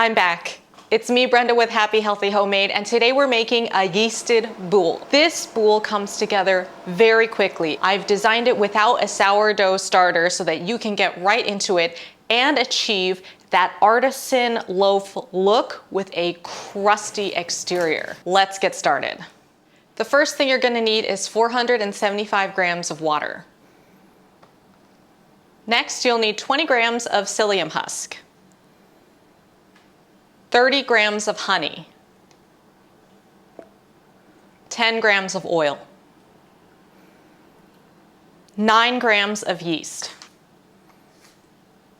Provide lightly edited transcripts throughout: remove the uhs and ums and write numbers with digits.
I'm back. It's me, Brenda, with Happy Healthy Homemade, and today we're making a yeasted boule. This boule comes together very quickly. I've designed it without a sourdough starter so that you can get right into it and achieve that artisan loaf look with a crusty exterior. Let's get started. The first thing you're gonna need is 475 grams of water. Next, you'll need 20 grams of psyllium husk, 30 grams of honey, 10 grams of oil, 9 grams of yeast.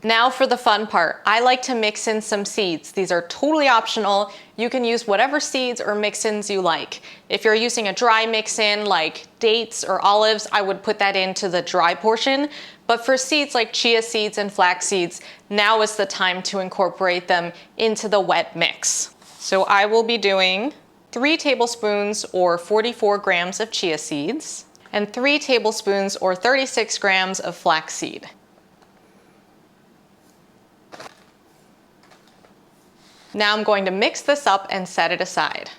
Now for the fun part. I like to mix in some seeds. These are totally optional. You can use whatever seeds or mix-ins you like. If you're using a dry mix-in like dates or olives, I would put that into the dry portion. But for seeds like chia seeds and flax seeds, now is the time to incorporate them into the wet mix. So I will be doing 3 tablespoons or 44 grams of chia seeds and 3 tablespoons or 36 grams of flax seed. Now I'm going to mix this up and set it aside.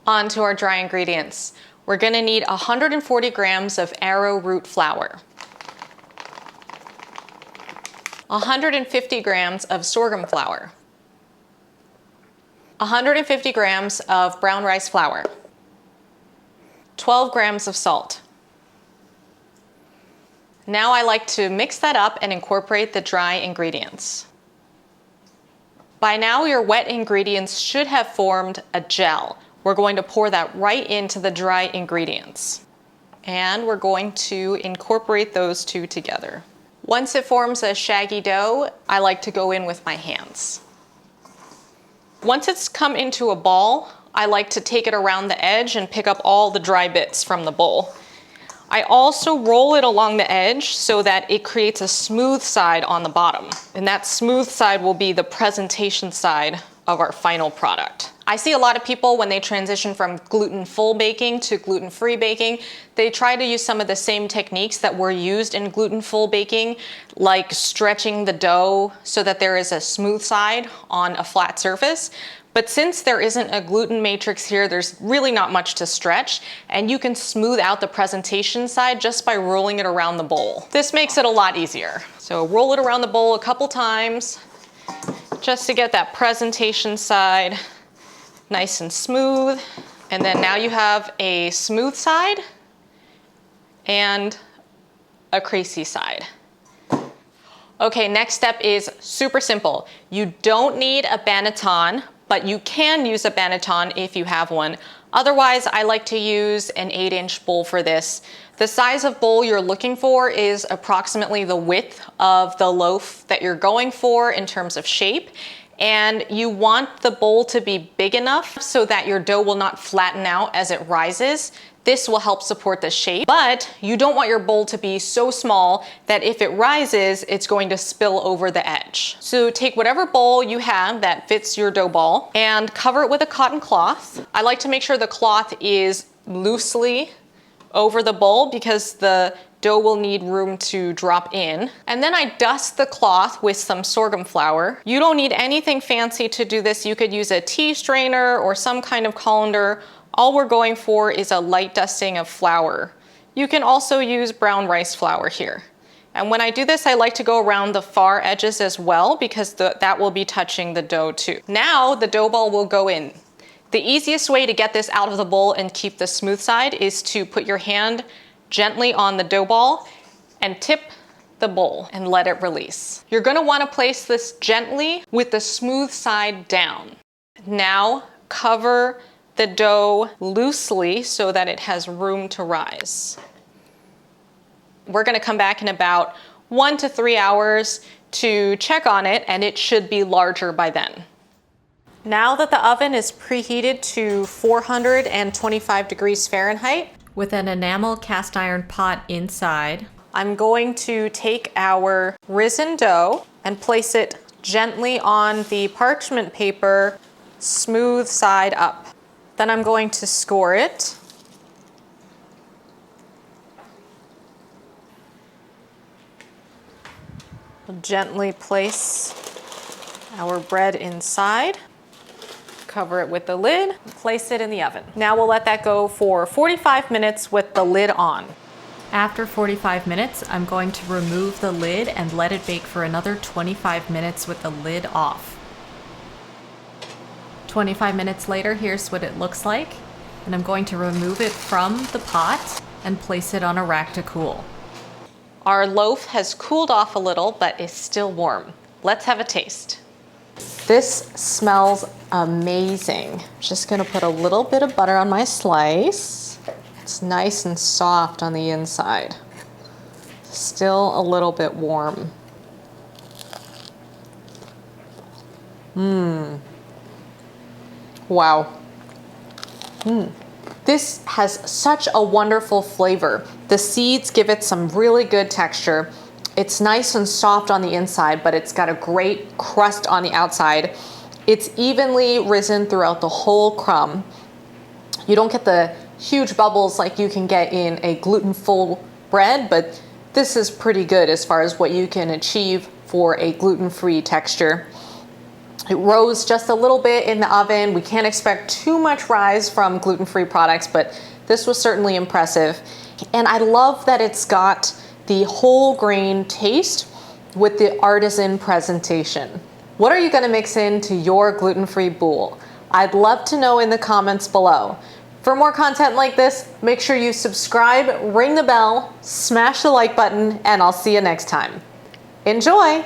On to our dry ingredients. We're going to need 140 grams of arrowroot flour, 150 grams of sorghum flour, 150 grams of brown rice flour, 12 grams of salt. Now I like to mix that up and incorporate the dry ingredients. By now your wet ingredients should have formed a gel. We're going to pour that right into the dry ingredients. And we're going to incorporate those two together. Once it forms a shaggy dough, I like to go in with my hands. Once it's come into a ball, I like to take it around the edge and pick up all the dry bits from the bowl. I also roll it along the edge so that it creates a smooth side on the bottom. And that smooth side will be the presentation side of our final product. I see a lot of people when they transition from gluten-full baking to gluten-free baking, they try to use some of the same techniques that were used in gluten-full baking, like stretching the dough so that there is a smooth side on a flat surface. But since there isn't a gluten matrix here, there's really not much to stretch, and you can smooth out the presentation side just by rolling it around the bowl. This makes it a lot easier. So roll it around the bowl a couple times just to get that presentation side nice and smooth. And then now you have a smooth side and a creasy side. Okay, next step is super simple. You don't need a banneton, but you can use a banneton if you have one. Otherwise, I like to use an 8-inch bowl for this. The size of bowl you're looking for is approximately the width of the loaf that you're going for in terms of shape. And you want the bowl to be big enough so that your dough will not flatten out as it rises. This will help support the shape, but you don't want your bowl to be so small that if it rises, it's going to spill over the edge. So take whatever bowl you have that fits your dough ball and cover it with a cotton cloth. I like to make sure the cloth is loosely over the bowl because the dough will need room to drop in. And then I dust the cloth with some sorghum flour. You don't need anything fancy to do this. You could use a tea strainer or some kind of colander. All we're going for is a light dusting of flour. You can also use brown rice flour here. And when I do this, I like to go around the far edges as well because that will be touching the dough too. Now the dough ball will go in. The easiest way to get this out of the bowl and keep the smooth side is to put your hand gently on the dough ball and tip the bowl and let it release. You're gonna wanna place this gently with the smooth side down. Now cover the dough loosely so that it has room to rise. We're gonna come back in about 1 to 3 hours to check on it, and it should be larger by then. Now that the oven is preheated to 425 degrees Fahrenheit with an enamel cast iron pot inside, I'm going to take our risen dough and place it gently on the parchment paper, smooth side up. Then I'm going to score it. We'll gently place our bread inside, cover it with the lid, and place it in the oven. Now we'll let that go for 45 minutes with the lid on. After 45 minutes, I'm going to remove the lid and let it bake for another 25 minutes with the lid off. 25 minutes later, here's what it looks like. And I'm going to remove it from the pot and place it on a rack to cool. Our loaf has cooled off a little, but is still warm. Let's have a taste. This smells amazing. Just gonna put a little bit of butter on my slice. It's nice and soft on the inside. Still a little bit warm. Wow. This has such a wonderful flavor. The seeds give it some really good texture. It's nice and soft on the inside, but it's got a great crust on the outside. It's evenly risen throughout the whole crumb. You don't get the huge bubbles like you can get in a gluten-full bread, but this is pretty good as far as what you can achieve for a gluten-free texture. It rose just a little bit in the oven. We can't expect too much rise from gluten-free products, but this was certainly impressive. And I love that it's got the whole grain taste with the artisan presentation. What are you gonna mix into your gluten-free boule? I'd love to know in the comments below. For more content like this, make sure you subscribe, ring the bell, smash the like button, and I'll see you next time. Enjoy!